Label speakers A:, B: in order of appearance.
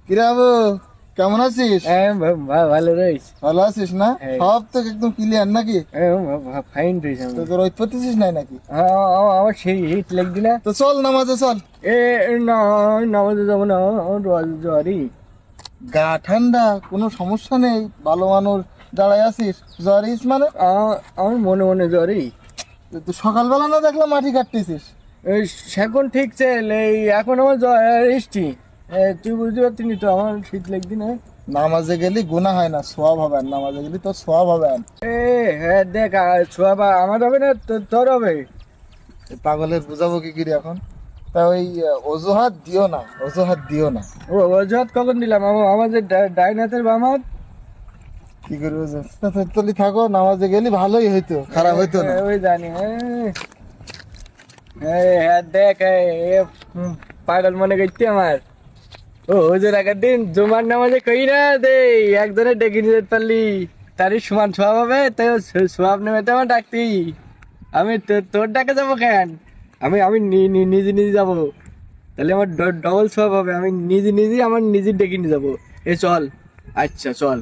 A: কিরে বাবু, কেমন আছিস?
B: ভালো রয়েছে।
A: ভালো আছিস না?
B: হ্যাঁ।
A: সব তো একদম ক্লিয়ার নাকি?
B: ফাইন রয়েছে।
A: তো তোর ওই পড়তেছিস নাই নাকি?
B: আমার সেই হিট লাগবে না।
A: তো চল নামাজে চল।
B: এ না, নামাজে যাবো না, আমার জ্বরই।
A: গা ঠান্ডা, কোনো সমস্যা নেই, ভালো মানুষ দাঁড়ায় আছিস, জ্বর ইস মানে?
B: আমার মনে মনে জ্বরই।
A: তো সকালবেলা না দেখলাম মাটি কাটতেছিস?
B: সেখন ঠিক ছিল, এই এখন আমার জ্বর এসছি। তুই বুঝতে পারছিস তো, আমার শীত লাগবে না।
A: নামাজে গেলি গুনাহ হয় না, সওয়াব হবে। আর নামাজে গেলি তোর সওয়াব হবে।
B: এ হ্যাঁ দেখ, ছোয়া বা আমার হবে না, তোর হবে।
A: এই পাগলের বুঝাবো কি করে এখন? তা ওই অজুহাত দিও না, অজুহাত দিও না।
B: অজুহাত কখন দিলাম? আমার যে ডাইন হাতের বাম হাত।
A: কি করে তলি থাকো, নামাজে গেলি ভালোই হইতো, খারাপ হইতো না।
B: ওই জানি। হ্যাঁ দেখ, পাগল মনে করছি আমার। ওই যে আগের দিন জুমার নামাজে কই না দে, একজনে ডেকে নিতে পারলি, তারই সমান সোয়াব হবে। তাই সোয়াব নেমে তো আমার ডাকতি। আমি তোর ডাকে যাবো কেন? আমি আমি নিজে নিজে যাবো, তাহলে আমার ডবল সোয়াব হবে। আমি নিজে নিজে আমার নিজে ডেকে নিয়ে যাবো। এ চল। আচ্ছা চল।